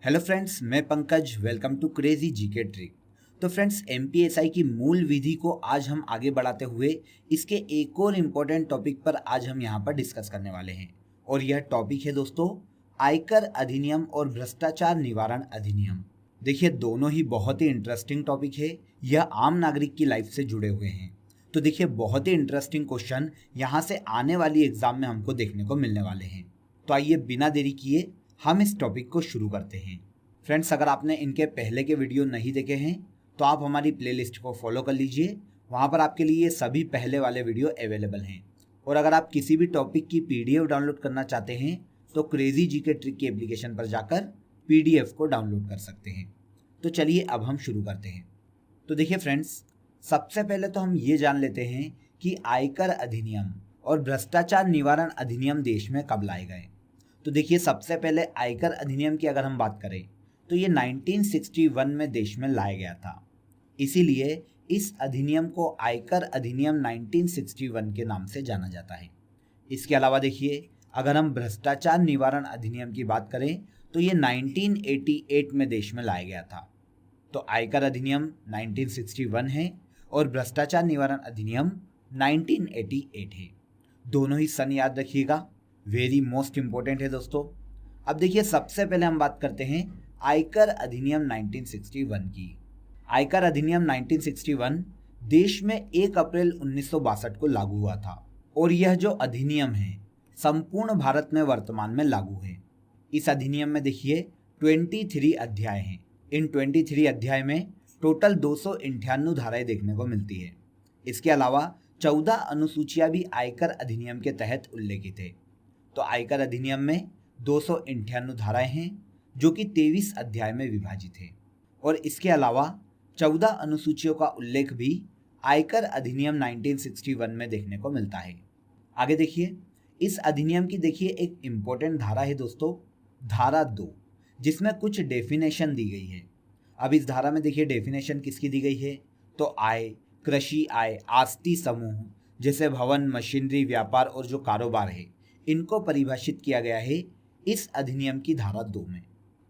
Hello friends, मैं Pankaj. Welcome to crazy GK trick. तो friends, MPSI की मूल विधि को आज हम आगे बढ़ाते हुए इसके एक और इम्पोर्टेंट टॉपिक पर आज हम यहाँ पर डिस्कस करने वाले हैं। और यह टॉपिक है दोस्तों, आयकर अधिनियम और भ्रष्टाचार निवारण अधिनियम। देखिए, दोनों ही बहुत ही इंटरेस्टिंग टॉपिक है। यह आम नागरिक की लाइफ से जुड़े हुए हैं। तो देखिए, बहुत ही इंटरेस्टिंग क्वेश्चन यहाँ से आने वाली एग्जाम में हमको देखने को मिलने वाले हैं। तो आइए बिना देरी किए हम इस टॉपिक को शुरू करते हैं। फ्रेंड्स, अगर आपने इनके पहले के वीडियो नहीं देखे हैं तो आप हमारी प्लेलिस्ट को फॉलो कर लीजिए। वहाँ पर आपके लिए ये सभी पहले वाले वीडियो अवेलेबल हैं। और अगर आप किसी भी टॉपिक की पीडीएफ डाउनलोड करना चाहते हैं तो क्रेजी जीके ट्रिक की एप्लीकेशन पर जाकर पीडीएफ को डाउनलोड कर सकते हैं। तो चलिए अब हम शुरू करते हैं। तो देखिए फ्रेंड्स, सबसे पहले तो हम ये जान लेते हैं कि आयकर अधिनियम और भ्रष्टाचार निवारण अधिनियम देश में कब लाए गए। तो देखिए, सबसे पहले आयकर अधिनियम की अगर हम बात करें तो ये 1961 में देश में लाया गया था। इसीलिए इस अधिनियम को आयकर अधिनियम 1961 के नाम से जाना जाता है। इसके अलावा देखिए, अगर हम भ्रष्टाचार निवारण अधिनियम की बात करें तो ये 1988 में देश में लाया गया था। तो आयकर अधिनियम 1961 है और भ्रष्टाचार निवारण अधिनियम 1988 है। दोनों ही सन याद रखिएगा, वेरी मोस्ट इंपॉर्टेंट है दोस्तों। अब देखिए, सबसे पहले हम बात करते हैं आयकर अधिनियम 1961 की। आयकर अधिनियम 1961 देश में 1 अप्रैल 1962 को लागू हुआ था और यह जो अधिनियम है संपूर्ण भारत में वर्तमान में लागू है। इस अधिनियम में देखिए 23 अध्याय हैं। इन 23 अध्याय में टोटल 298 धाराएं देखने को मिलती है। इसके अलावा 14 अनुसूचियां भी आयकर अधिनियम के तहत उल्लेखित है। तो आयकर अधिनियम में 298 धाराएं हैं जो कि 23 अध्याय में विभाजित है। और इसके अलावा 14 अनुसूचियों का उल्लेख भी आयकर अधिनियम 1961 में देखने को मिलता है। आगे देखिए, इस अधिनियम की देखिए एक इम्पोर्टेंट धारा है दोस्तों, धारा 2, जिसमें कुछ डेफिनेशन दी गई है। अब इस धारा में देखिए डेफिनेशन किसकी दी गई है, तो आय, कृषि आय, आस्ती समूह जैसे भवन, मशीनरी, व्यापार और जो कारोबार है, इनको परिभाषित किया गया है इस अधिनियम की धारा 2 में।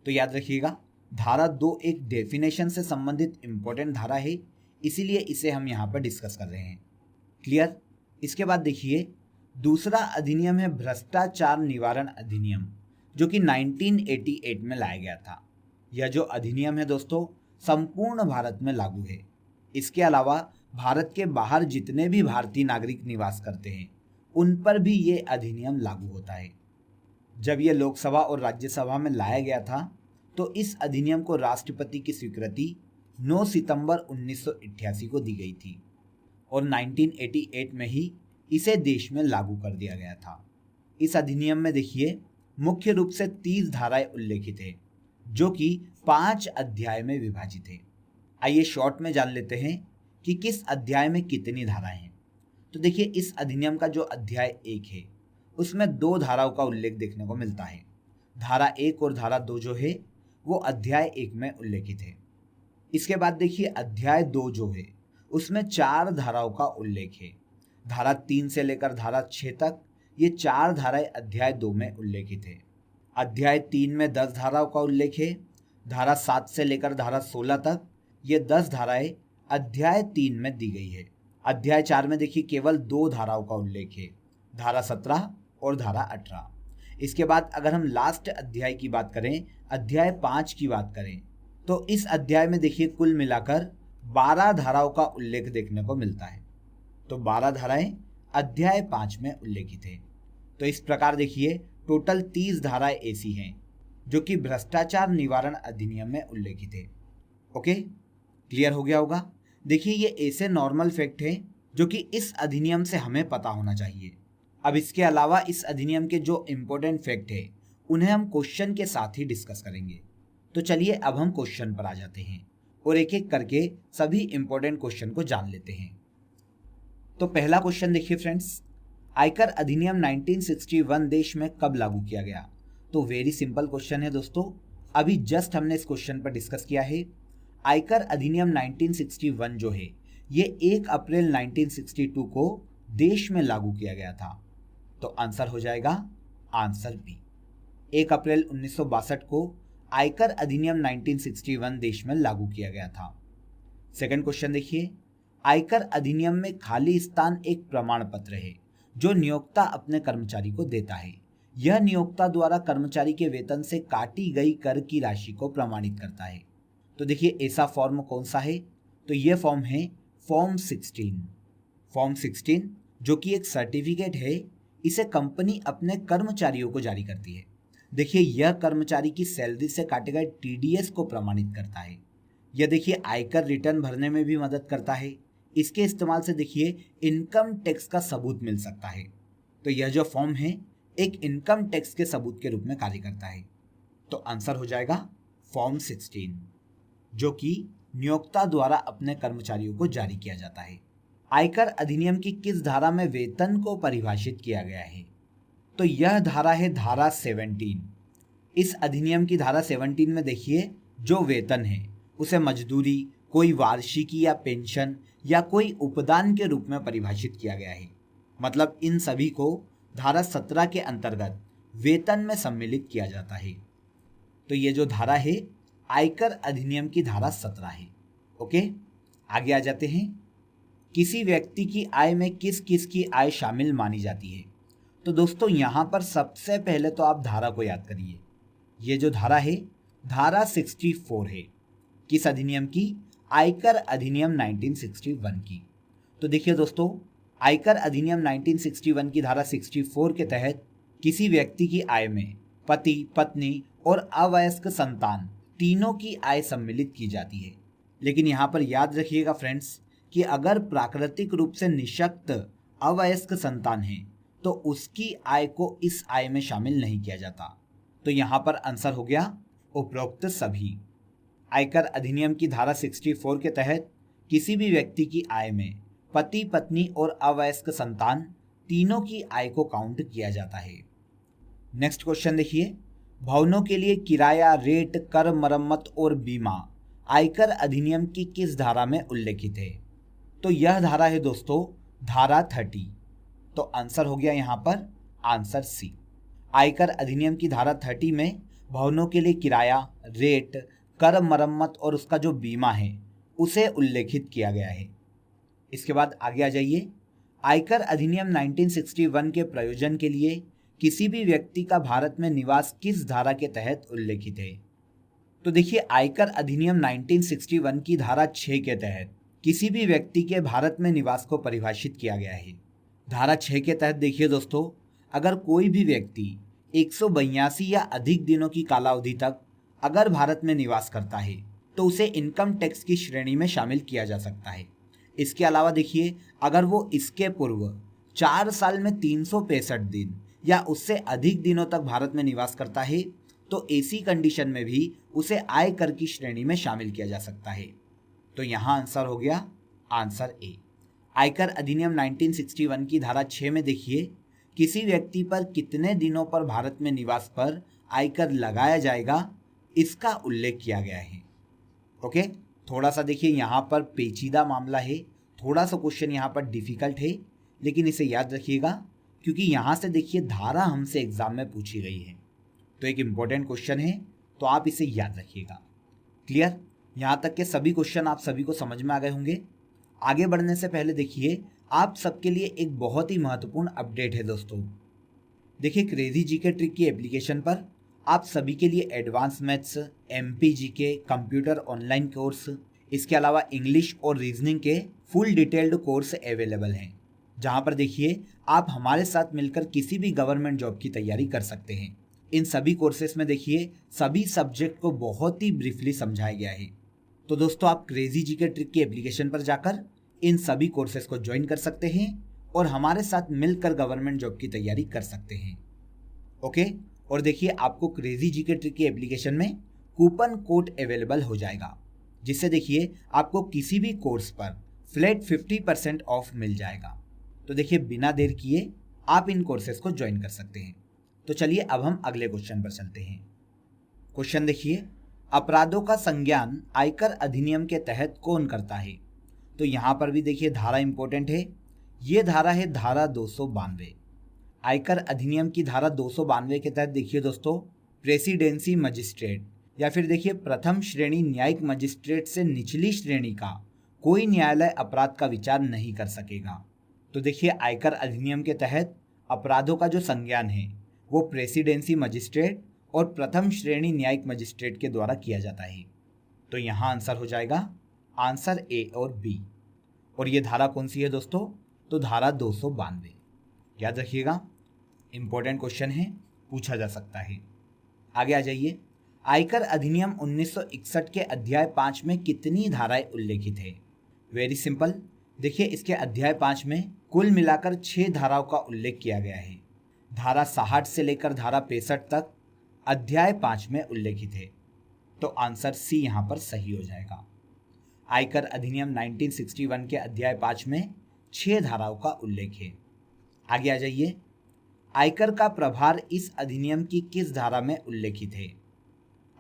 तो याद रखिएगा, धारा 2 एक डेफिनेशन से संबंधित इंपॉर्टेंट धारा है, इसीलिए इसे हम यहाँ पर डिस्कस कर रहे हैं। क्लियर। इसके बाद देखिए, दूसरा अधिनियम है भ्रष्टाचार निवारण अधिनियम, जो कि 1988 में लाया गया था। यह जो अधिनियम है दोस्तों संपूर्ण भारत में लागू है। इसके अलावा भारत के बाहर जितने भी भारतीय नागरिक निवास करते हैं उन पर भी ये अधिनियम लागू होता है। जब यह लोकसभा और राज्यसभा में लाया गया था तो इस अधिनियम को राष्ट्रपति की स्वीकृति 9 सितंबर 1988 को दी गई थी और 1988 में ही इसे देश में लागू कर दिया गया था। इस अधिनियम में देखिए मुख्य रूप से 30 धाराएं उल्लेखित है जो कि 5 अध्याय में विभाजित है। आइए शॉर्ट में जान लेते हैं कि किस अध्याय में कितनी धाराएं हैं। तो देखिए, इस अधिनियम का जो अध्याय 1 है उसमें 2 धाराओं का उल्लेख देखने को मिलता है। धारा 1 और धारा 2 जो है वो अध्याय 1 में उल्लेखित है। इसके बाद देखिए अध्याय 2 जो है उसमें 4 धाराओं का उल्लेख है। धारा 3 से लेकर धारा 6 तक ये 4 धाराएं अध्याय 2 में उल्लेखित है। अध्याय 3 में 10 धाराओं का उल्लेख है। धारा 7 से लेकर धारा 16 तक ये 10 धाराएं अध्याय 3 में दी गई है। अध्याय 4 में देखिए केवल 2 धाराओं का उल्लेख है, धारा 17 और धारा 18। इसके बाद अगर हम लास्ट अध्याय की बात करें, अध्याय 5 की बात करें, तो इस अध्याय में देखिए कुल मिलाकर 12 धाराओं का उल्लेख देखने को मिलता है। तो 12 धाराएं अध्याय 5 में उल्लेखित है। तो इस प्रकार देखिए टोटल 30 धाराएं ऐसी हैं जो कि भ्रष्टाचार निवारण अधिनियम में उल्लेखित है। ओके, क्लियर हो गया होगा। देखिए, ये ऐसे नॉर्मल फैक्ट हैं जो कि इस अधिनियम से हमें पता होना चाहिए। अब इसके अलावा इस अधिनियम के जो इम्पोर्टेंट फैक्ट है उन्हें हम क्वेश्चन के साथ ही डिस्कस करेंगे। तो चलिए अब हम क्वेश्चन पर आ जाते हैं और एक एक करके सभी इम्पोर्टेंट क्वेश्चन को जान लेते हैं। तो पहला क्वेश्चन देखिए फ्रेंड्स, आयकर अधिनियम 1961 देश में कब लागू किया गया। तो वेरी सिंपल क्वेश्चन है दोस्तों, अभी जस्ट हमने इस क्वेश्चन पर डिस्कस किया है। आयकर अधिनियम 1961 जो है ये 1 अप्रैल 1962 को देश में लागू किया गया था। तो आंसर हो जाएगा आंसर बी। 1 अप्रैल 1962 को आयकर अधिनियम 1961 देश में लागू किया गया था? सेकंड क्वेश्चन देखिए, आयकर अधिनियम में खाली स्थान एक प्रमाण पत्र है जो नियोक्ता अपने कर्मचारी को देता है। यह नियोक्ता द्वारा कर्मचारी के वेतन से काटी गई कर की राशि को प्रमाणित करता है। तो देखिए ऐसा फॉर्म कौन सा है? तो यह फॉर्म है फॉर्म 16। फॉर्म 16 जो कि एक सर्टिफिकेट है, इसे कंपनी अपने कर्मचारियों को जारी करती है। देखिए यह कर्मचारी की सैलरी से काटे गए टीडीएस को प्रमाणित करता है। यह देखिए आयकर रिटर्न भरने में भी मदद करता है। इसके इस्तेमाल से देखिए इनकम टैक्स का सबूत मिल सकता है। तो यह जो फॉर्म है एक इनकम टैक्स के सबूत के रूप में कार्य करता है। तो आंसर हो जाएगा फॉर्म 16 जो कि नियोक्ता द्वारा अपने कर्मचारियों को जारी किया जाता है। आयकर अधिनियम की किस धारा में वेतन को परिभाषित किया गया है? तो यह धारा है धारा 17। इस अधिनियम की धारा 17 में देखिए जो वेतन है उसे मजदूरी, कोई वार्षिकी या पेंशन या कोई उपदान के रूप में परिभाषित किया गया है। मतलब इन सभी को धारा 17 के अंतर्गत वेतन में सम्मिलित किया जाता है। तो ये जो धारा है आयकर अधिनियम की धारा 17 है। ओके, आगे आ जाते हैं। किसी व्यक्ति की आय में किस किस की आय शामिल मानी जाती है? तो दोस्तों यहाँ पर सबसे पहले तो आप धारा को याद करिए। ये जो धारा है धारा 64 है। किस अधिनियम की? आयकर अधिनियम 1961 की। तो देखिए दोस्तों, आयकर अधिनियम 1961 की धारा 64 के तहत किसी व्यक्ति की आय में पति, पत्नी और अवयस्क संतान तीनों की आय सम्मिलित की जाती है। लेकिन यहाँ पर याद रखिएगा फ्रेंड्स कि अगर प्राकृतिक रूप से निशक्त अवयस्क संतान है तो उसकी आय को इस आय में शामिल नहीं किया जाता। तो यहाँ पर आंसर हो गया उपरोक्त सभी। आयकर अधिनियम की धारा 64 के तहत किसी भी व्यक्ति की आय में पति, पत्नी और अवयस्क संतान तीनों की आय को काउंट किया जाता है। नेक्स्ट क्वेश्चन देखिए, भवनों के लिए किराया, रेट, कर, मरम्मत और बीमा आयकर अधिनियम की किस धारा में उल्लेखित है? तो यह धारा है दोस्तों धारा 30। तो आंसर हो गया यहाँ पर आंसर सी। आयकर अधिनियम की धारा 30 में भवनों के लिए किराया, रेट, कर, मरम्मत और उसका जो बीमा है उसे उल्लेखित किया गया है। इसके बाद आगे आ जाइए। आयकर अधिनियम 1961 के प्रयोजन के लिए किसी भी व्यक्ति का भारत में निवास किस धारा के तहत उल्लेखित है? तो देखिए आयकर अधिनियम 1961 की धारा 6 के तहत किसी भी व्यक्ति के भारत में निवास को परिभाषित किया गया है। धारा 6 के तहत देखिए दोस्तों, अगर कोई भी व्यक्ति 182 या अधिक दिनों की कालावधि तक अगर भारत में निवास करता है तो उसे इनकम टैक्स की श्रेणी में शामिल किया जा सकता है। इसके अलावा देखिए अगर वो इसके पूर्व 4 साल में 365 दिन या उससे अधिक दिनों तक भारत में निवास करता है तो ऐसी कंडीशन में भी उसे आय कर की श्रेणी में शामिल किया जा सकता है। तो यहाँ आंसर हो गया आंसर ए। आयकर अधिनियम 1961 की धारा 6 में देखिए किसी व्यक्ति पर कितने दिनों पर भारत में निवास पर आयकर लगाया जाएगा इसका उल्लेख किया गया है। ओके, थोड़ा सा देखिए यहाँ पर पेचीदा मामला है, थोड़ा सा क्वेश्चन यहाँ पर डिफिकल्ट है, लेकिन इसे याद रखिएगा क्योंकि यहाँ से देखिए धारा हमसे एग्जाम में पूछी गई है। तो एक इम्पोर्टेंट क्वेश्चन है, तो आप इसे याद रखिएगा। क्लियर? यहाँ तक के सभी क्वेश्चन आप सभी को समझ में आ गए होंगे। आगे बढ़ने से पहले देखिए आप सबके लिए एक बहुत ही महत्वपूर्ण अपडेट है दोस्तों। देखिए क्रेजी जीके ट्रिक की एप्लीकेशन पर आप सभी के लिए advance maths, MP GK, computer online course, इसके अलावा इंग्लिश और रीजनिंग के फुल डिटेल्ड कोर्स अवेलेबल हैं, जहां पर देखिए आप हमारे साथ मिलकर किसी भी गवर्नमेंट जॉब की तैयारी कर सकते हैं। इन सभी कोर्सेस में देखिए सभी सब्जेक्ट को बहुत ही ब्रीफली समझाया गया है। तो दोस्तों आप क्रेजी जीके ट्रिक की एप्लीकेशन पर जाकर इन सभी कोर्सेस को ज्वाइन कर सकते हैं और हमारे साथ मिलकर गवर्नमेंट जॉब की तैयारी कर सकते हैं। ओके, और देखिए आपको क्रेजी जीके ट्रिक की एप्लीकेशन में कूपन कोड अवेलेबल हो जाएगा, जिससे देखिए आपको किसी भी कोर्स पर फ्लैट 50% ऑफ मिल जाएगा। तो देखिए बिना देर किए आप इन कोर्सेज को ज्वाइन कर सकते हैं। तो चलिए अब हम अगले क्वेश्चन पर चलते हैं। क्वेश्चन देखिए, अपराधों का संज्ञान आयकर अधिनियम के तहत कौन करता है? तो यहाँ पर भी देखिए धारा इंपॉर्टेंट है। ये धारा है धारा 292। आयकर अधिनियम की धारा 292 के तहत देखिए दोस्तों, प्रेसिडेंसी मजिस्ट्रेट या फिर देखिए प्रथम श्रेणी न्यायिक मजिस्ट्रेट से निचली श्रेणी का कोई न्यायालय अपराध का विचार नहीं कर सकेगा। तो देखिए आयकर अधिनियम के तहत अपराधों का जो संज्ञान है वो प्रेसिडेंसी मजिस्ट्रेट और प्रथम श्रेणी न्यायिक मजिस्ट्रेट के द्वारा किया जाता है। तो यहाँ आंसर हो जाएगा आंसर ए और बी। और ये धारा कौन सी है दोस्तों? तो धारा 292। याद रखिएगा, इंपॉर्टेंट क्वेश्चन है, पूछा जा सकता है। आगे आ जाइए। आयकर अधिनियम 1961 के अध्याय 5 में कितनी धाराएं उल्लेखित है? Very simple. देखिए इसके अध्याय 5 में कुल मिलाकर 6 धाराओं का उल्लेख किया गया है। धारा 60 से लेकर धारा 65 तक अध्याय 5 में उल्लेखित है। तो आंसर सी यहाँ पर सही हो जाएगा। आयकर अधिनियम 1961 के अध्याय 5 में 6 धाराओं का उल्लेख है। आगे आ जाइए। आयकर का प्रभार इस अधिनियम की किस धारा में उल्लेखित है?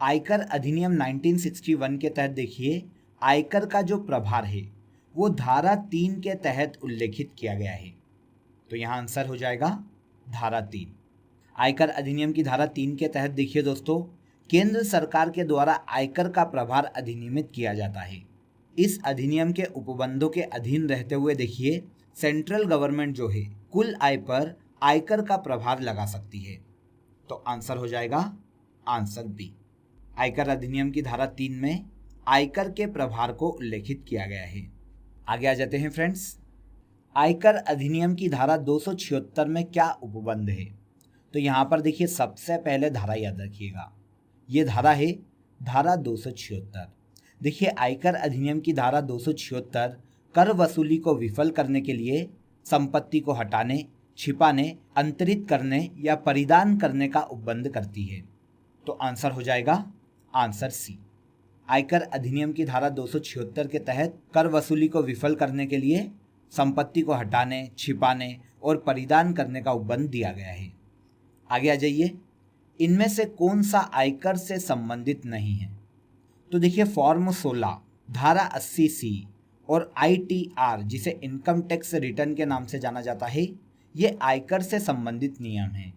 आयकर अधिनियम 1961 के तहत देखिए आयकर का जो प्रभार है वो धारा 3 के तहत उल्लेखित किया गया है। तो यहाँ आंसर हो जाएगा धारा 3। आयकर अधिनियम की धारा 3 के तहत देखिए दोस्तों, केंद्र सरकार के द्वारा आयकर का प्रभार अधिनियमित किया जाता है। इस अधिनियम के उपबंधों के अधीन रहते हुए देखिए सेंट्रल गवर्नमेंट जो है कुल आय पर आयकर का प्रभार लगा सकती है। तो आंसर हो जाएगा आंसर बी। आयकर अधिनियम की धारा 3 में आयकर के प्रभार को उल्लेखित किया गया है। आगे आ जाते हैं फ्रेंड्स। आयकर अधिनियम की धारा 276 में क्या उपबंध है? तो यहाँ पर देखिए सबसे पहले धारा याद रखिएगा, ये धारा है धारा 276। देखिए आयकर अधिनियम की धारा 276 कर वसूली को विफल करने के लिए संपत्ति को हटाने, छिपाने, अंतरित करने या परिदान करने का उपबंध करती है। तो आंसर हो जाएगा आंसर सी। आयकर अधिनियम की धारा 276 के तहत कर वसूली को विफल करने के लिए संपत्ति को हटाने, छिपाने और परिदान करने का उपबंध दिया गया है। आगे आ जाइए। इनमें से कौन सा आयकर से संबंधित नहीं है? तो देखिए फॉर्म 16, धारा 80C और ITR जिसे इनकम टैक्स रिटर्न के नाम से जाना जाता है, ये आयकर से संबंधित नियम हैं।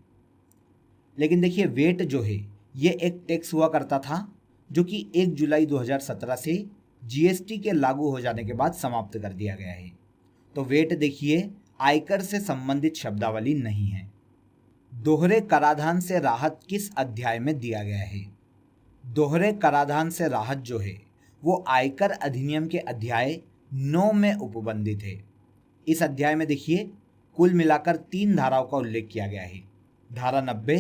लेकिन देखिए वेट जो है ये एक टैक्स हुआ करता था जो कि 1 जुलाई 2017 से GST के लागू हो जाने के बाद समाप्त कर दिया गया है। तो वेट देखिए आयकर से संबंधित शब्दावली नहीं है। दोहरे कराधान से राहत किस अध्याय में दिया गया है? दोहरे कराधान से राहत जो है वो आयकर अधिनियम के अध्याय 9 में उपबंधित है। इस अध्याय में देखिए कुल मिलाकर 3 धाराओं का उल्लेख किया गया है, धारा 90,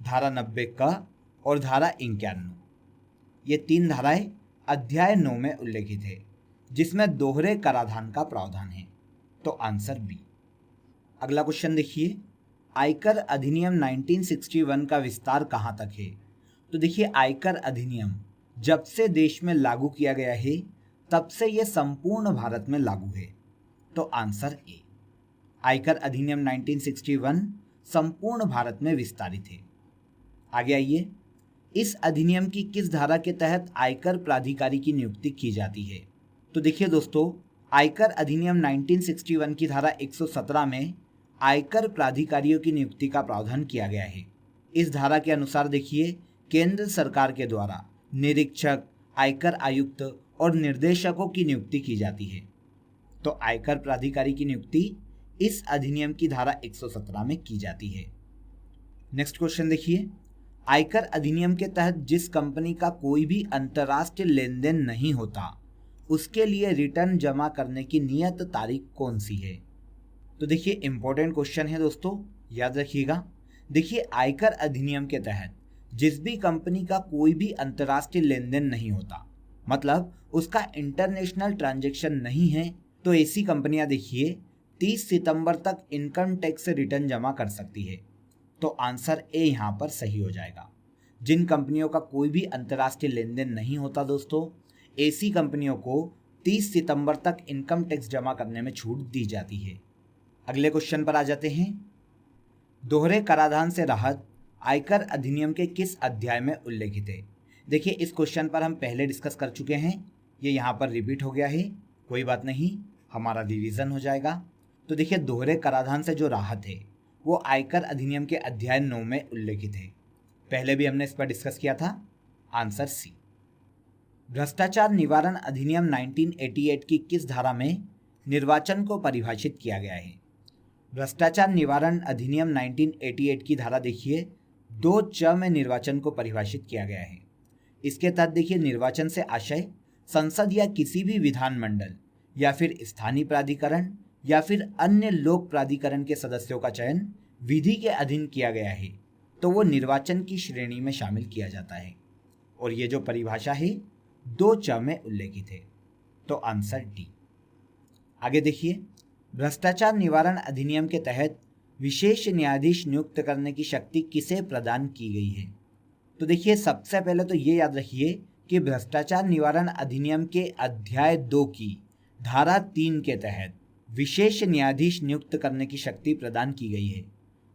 धारा 90 का और धारा 51। ये 3 धाराएं अध्याय 9 में उल्लेखित है जिसमें दोहरे कराधान का प्रावधान है। तो आंसर बी। अगला क्वेश्चन देखिए, आयकर अधिनियम 1961 का विस्तार कहाँ तक है? तो देखिए आयकर अधिनियम जब से देश में लागू किया गया है तब से यह संपूर्ण भारत में लागू है। तो आंसर ए। आयकर अधिनियम 1961 संपूर्ण भारत में विस्तारित है। आगे आइए। इस अधिनियम की किस धारा के तहत आयकर प्राधिकारी की नियुक्ति की जाती है? तो देखिए दोस्तों, आयकर अधिनियम 1961 की धारा 117 में आयकर प्राधिकारियों की नियुक्ति का प्रावधान किया गया है। इस धारा के अनुसार देखिए केंद्र सरकार के द्वारा निरीक्षक, आयकर आयुक्त और निर्देशकों की नियुक्ति की जाती है। तो आयकर प्राधिकारी की नियुक्ति इस अधिनियम की धारा 117 में की जाती है। नेक्स्ट क्वेश्चन देखिए, आयकर अधिनियम के तहत जिस कंपनी का कोई भी अंतर्राष्ट्रीय लेन देन नहीं होता उसके लिए रिटर्न जमा करने की नियत तारीख कौन सी है? तो देखिए इंपॉर्टेंट क्वेश्चन है दोस्तों, याद रखिएगा। देखिए आयकर अधिनियम के तहत जिस भी कंपनी का कोई भी अंतर्राष्ट्रीय लेन देन नहीं होता, मतलब उसका इंटरनेशनल ट्रांजैक्शन नहीं है, तो ऐसी कंपनियां देखिए 30 सितंबर तक इनकम टैक्स रिटर्न जमा कर सकती है। तो आंसर ए यहाँ पर सही हो जाएगा। जिन कंपनियों का कोई भी अंतर्राष्ट्रीय लेन देन नहीं होता दोस्तों, ऐसी कंपनियों को 30 सितंबर तक इनकम टैक्स जमा करने में छूट दी जाती है। अगले क्वेश्चन पर आ जाते हैं। दोहरे कराधान से राहत आयकर अधिनियम के किस अध्याय में उल्लेखित है? देखिए इस क्वेश्चन पर हम पहले डिस्कस कर चुके हैं, ये यहाँ पर रिपीट हो गया है, कोई बात नहीं, हमारा रिवीजन हो जाएगा। तो देखिए दोहरे कराधान से जो राहत है वो आयकर अधिनियम के अध्याय 9 में उल्लेखित है। पहले भी हमने इस पर डिस्कस किया था। Answer C. भ्रष्टाचार निवारण अधिनियम 1988 की किस धारा में निर्वाचन को परिभाषित किया गया है? भ्रष्टाचार निवारण अधिनियम 1988 की धारा देखिए 2 में निर्वाचन को परिभाषित किया गया है। इसके तहत देखिए निर्वाचन से आशय संसद या किसी भी विधानमंडल या फिर स्थानीय प्राधिकरण या फिर अन्य लोक प्राधिकरण के सदस्यों का चयन विधि के अधीन किया गया है तो वो निर्वाचन की श्रेणी में शामिल किया जाता है। और ये जो परिभाषा है 2 में उल्लेखित है, तो आंसर डी। आगे देखिए, भ्रष्टाचार निवारण अधिनियम के तहत विशेष न्यायाधीश नियुक्त करने की शक्ति किसे प्रदान की गई है? तो देखिए सबसे पहले तो ये याद रखिए कि भ्रष्टाचार निवारण अधिनियम के अध्याय 2 की धारा 3 के तहत विशेष न्यायाधीश नियुक्त करने की शक्ति प्रदान की गई है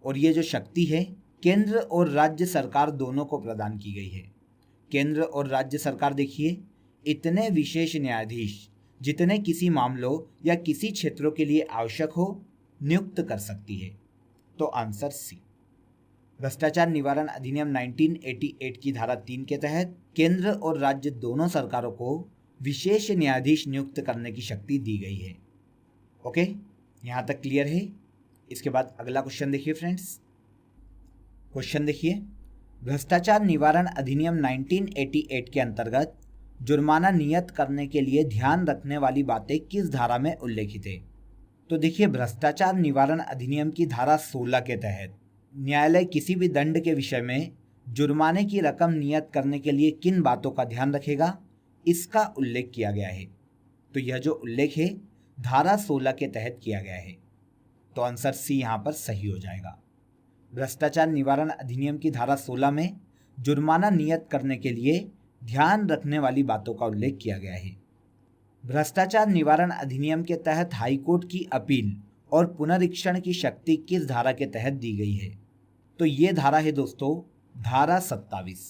और ये जो शक्ति है केंद्र और राज्य सरकार दोनों को प्रदान की गई है। केंद्र और राज्य सरकार देखिए इतने विशेष न्यायाधीश जितने किसी मामलों या किसी क्षेत्रों के लिए आवश्यक हो नियुक्त कर सकती है, तो आंसर सी। भ्रष्टाचार निवारण अधिनियम 1988 की धारा 3 के तहत केंद्र और राज्य दोनों सरकारों को विशेष न्यायाधीश नियुक्त करने की शक्ति दी गई है। ओके, यहाँ तक क्लियर है। इसके बाद अगला क्वेश्चन देखिए फ्रेंड्स। क्वेश्चन देखिए, भ्रष्टाचार निवारण अधिनियम 1988 के अंतर्गत जुर्माना नियत करने के लिए ध्यान रखने वाली बातें किस धारा में उल्लेखित है? तो देखिए भ्रष्टाचार निवारण अधिनियम की धारा 16 के तहत न्यायालय किसी भी दंड के विषय में जुर्माने की रकम नियत करने के लिए किन बातों का ध्यान रखेगा, इसका उल्लेख किया गया है। तो यह जो उल्लेख है धारा 16 के तहत किया गया है, तो आंसर सी यहाँ पर सही हो जाएगा। भ्रष्टाचार निवारण अधिनियम की धारा 16 में जुर्माना नियत करने के लिए ध्यान रखने वाली बातों का उल्लेख किया गया है। भ्रष्टाचार निवारण अधिनियम के तहत हाईकोर्ट की अपील और पुनरीक्षण की शक्ति किस धारा के तहत दी गई है? तो ये धारा है दोस्तों धारा 27।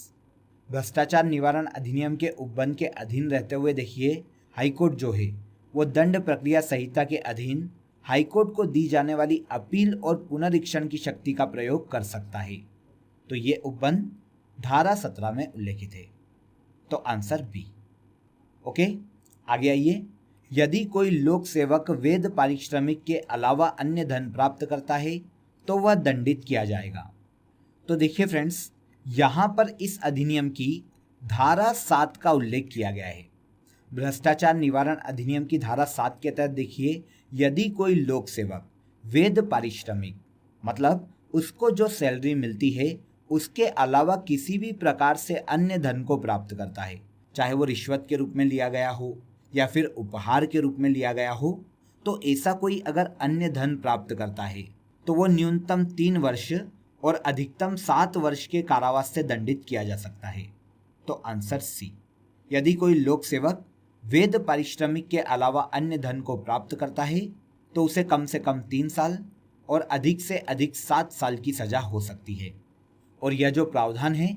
भ्रष्टाचार निवारण अधिनियम के उपबंध के अधीन रहते हुए देखिए हाईकोर्ट जो है वो दंड प्रक्रिया संहिता के अधीन हाईकोर्ट को दी जाने वाली अपील और पुनरीक्षण की शक्ति का प्रयोग कर सकता है। तो ये उपबंध धारा 17 में उल्लेखित है, तो आंसर बी। ओके, आगे आइए। यदि कोई लोक सेवक वेद पारिश्रमिक के अलावा अन्य धन प्राप्त करता है तो वह दंडित किया जाएगा। तो देखिए फ्रेंड्स, यहाँ पर इस अधिनियम की धारा 7 का उल्लेख किया गया है। भ्रष्टाचार निवारण अधिनियम की धारा 7 के तहत देखिए यदि कोई लोक सेवक वेद पारिश्रमिक मतलब उसको जो सैलरी मिलती है उसके अलावा किसी भी प्रकार से अन्य धन को प्राप्त करता है, चाहे वो रिश्वत के रूप में लिया गया हो या फिर उपहार के रूप में लिया गया हो, तो ऐसा कोई अगर अन्य धन प्राप्त करता है तो वो न्यूनतम 3 वर्ष और अधिकतम 7 वर्ष के कारावास से दंडित किया जा सकता है, तो आंसर सी। यदि कोई लोक सेवक वेद पारिश्रमिक के अलावा अन्य धन को प्राप्त करता है तो उसे कम से कम 3 साल और अधिक से अधिक 7 साल की सजा हो सकती है, और यह जो प्रावधान है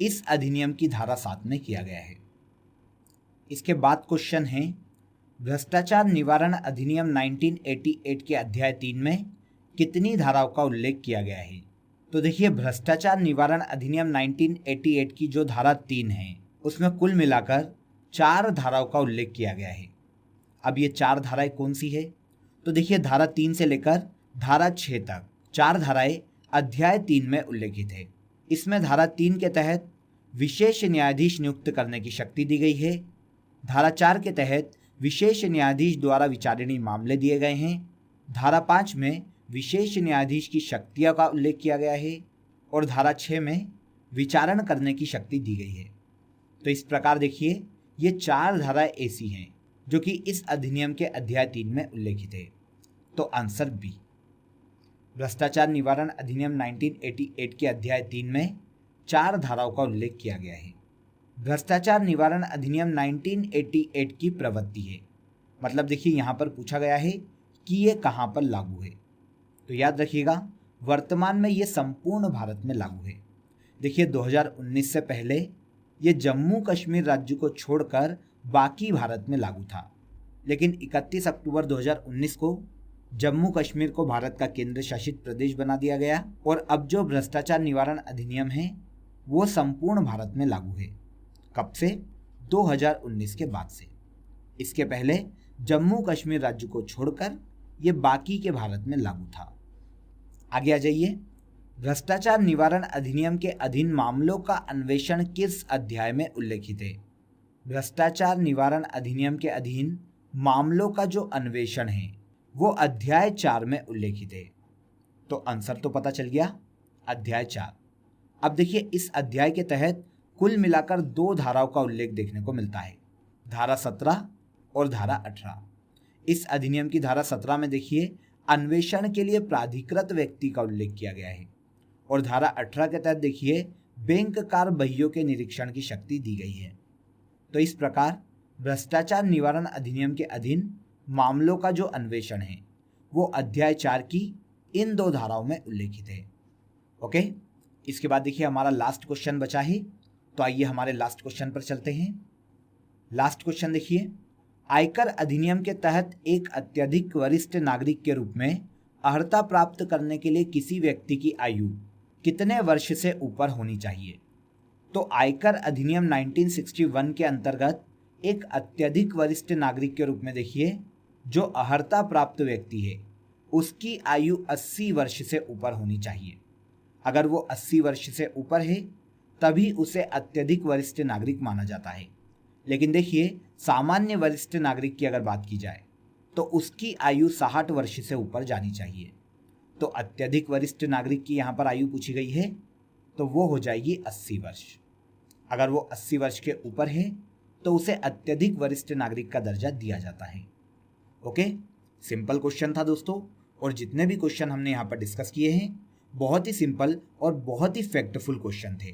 इस अधिनियम की धारा 7 में किया गया है। इसके बाद क्वेश्चन है, भ्रष्टाचार निवारण अधिनियम 1988 के अध्याय 3 में कितनी धाराओं का उल्लेख किया गया है? तो देखिए भ्रष्टाचार निवारण अधिनियम 1988 की जो धारा 3 है उसमें कुल मिलाकर 4 धाराओं का उल्लेख किया गया है। अब ये 4 धाराएं कौन सी है? तो देखिए धारा 3 से लेकर धारा 6 तक 4 धाराएं अध्याय 3 में उल्लेखित है। इसमें धारा 3 के तहत विशेष न्यायाधीश नियुक्त करने की शक्ति दी गई है। धारा 4 के तहत विशेष न्यायाधीश द्वारा विचारणीय मामले दिए गए हैं। धारा 5 में विशेष न्यायाधीश की शक्तियों का उल्लेख किया गया है और धारा 6 में विचारण करने की शक्ति दी गई है। तो इस प्रकार देखिए ये 4 धाराएं ऐसी हैं जो कि इस अधिनियम के अध्याय 3 में उल्लेखित है, तो आंसर बी। भ्रष्टाचार निवारण अधिनियम 1988 के अध्याय 3 में 4 धाराओं का उल्लेख किया गया है। भ्रष्टाचार निवारण अधिनियम 1988 की प्रवृत्ति है, मतलब देखिए यहाँ पर पूछा गया है कि ये कहाँ पर लागू है। तो याद रखिएगा वर्तमान में ये संपूर्ण भारत में लागू है। देखिए 2019 से पहले ये जम्मू कश्मीर राज्य को छोड़कर बाकी भारत में लागू था, लेकिन 31 अक्टूबर 2019 को जम्मू कश्मीर को भारत का केंद्र शासित प्रदेश बना दिया गया और अब जो भ्रष्टाचार निवारण अधिनियम है वो संपूर्ण भारत में लागू है। कब से? 2019 के बाद से। इसके पहले जम्मू कश्मीर राज्य को छोड़कर ये बाकी के भारत में लागू था। आगे आ जाइए। भ्रष्टाचार निवारण अधिनियम के अधीन मामलों का अन्वेषण किस अध्याय में उल्लेखित है? भ्रष्टाचार निवारण अधिनियम के अधीन मामलों का जो अन्वेषण है वो अध्याय 4 में उल्लेखित है। तो आंसर तो पता चल गया, अध्याय 4। अब देखिए, इस अध्याय के तहत कुल मिलाकर 2 धाराओं का उल्लेख देखने को मिलता है, धारा 17 और धारा 18। इस अधिनियम की धारा 17 में देखिए अन्वेषण के लिए प्राधिकृत व्यक्ति का उल्लेख किया गया है, और धारा 18 के तहत देखिए बैंककार बहियों के निरीक्षण की शक्ति दी गई है। तो इस प्रकार भ्रष्टाचार निवारण अधिनियम के अधीन मामलों का जो अन्वेषण है वो अध्याय 4 की इन 2 धाराओं में उल्लेखित है। ओके, इसके बाद देखिए हमारा लास्ट क्वेश्चन बचा है, तो आइए हमारे लास्ट क्वेश्चन पर चलते हैं। लास्ट क्वेश्चन देखिए, आयकर अधिनियम के तहत एक अत्यधिक वरिष्ठ नागरिक के रूप में अर्हता प्राप्त करने के लिए किसी व्यक्ति की आयु कितने वर्ष से ऊपर होनी चाहिए? तो आयकर अधिनियम 1961 के अंतर्गत एक अत्यधिक वरिष्ठ नागरिक के रूप में देखिए जो अर्हता प्राप्त व्यक्ति है उसकी आयु 80 वर्ष से ऊपर होनी चाहिए। अगर वो 80 वर्ष से ऊपर है तभी उसे अत्यधिक वरिष्ठ नागरिक माना जाता है। लेकिन देखिए सामान्य वरिष्ठ नागरिक की अगर बात की जाए तो उसकी आयु 60 वर्ष से ऊपर जानी चाहिए। तो अत्यधिक वरिष्ठ नागरिक की यहाँ पर आयु पूछी गई है तो वो हो जाएगी 80 वर्ष। अगर वो 80 वर्ष के ऊपर है तो उसे अत्यधिक वरिष्ठ नागरिक का दर्जा दिया जाता है। ओके, सिंपल क्वेश्चन था दोस्तों, और जितने भी क्वेश्चन हमने यहाँ पर डिस्कस किए हैं बहुत ही सिंपल और बहुत ही फैक्टफुल क्वेश्चन थे।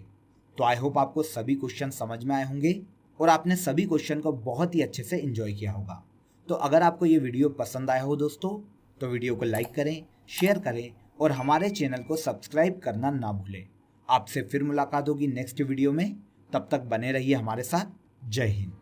तो आई होप आपको सभी क्वेश्चन समझ में आए होंगे और आपने सभी क्वेश्चन को बहुत ही अच्छे से एंजॉय किया होगा। तो अगर आपको ये वीडियो पसंद आया हो दोस्तों तो वीडियो को लाइक करें, शेयर करें और हमारे चैनल को सब्सक्राइब करना ना भूलें। आपसे फिर मुलाकात होगी नेक्स्ट वीडियो में, तब तक बने रहिए हमारे साथ। जय हिंद।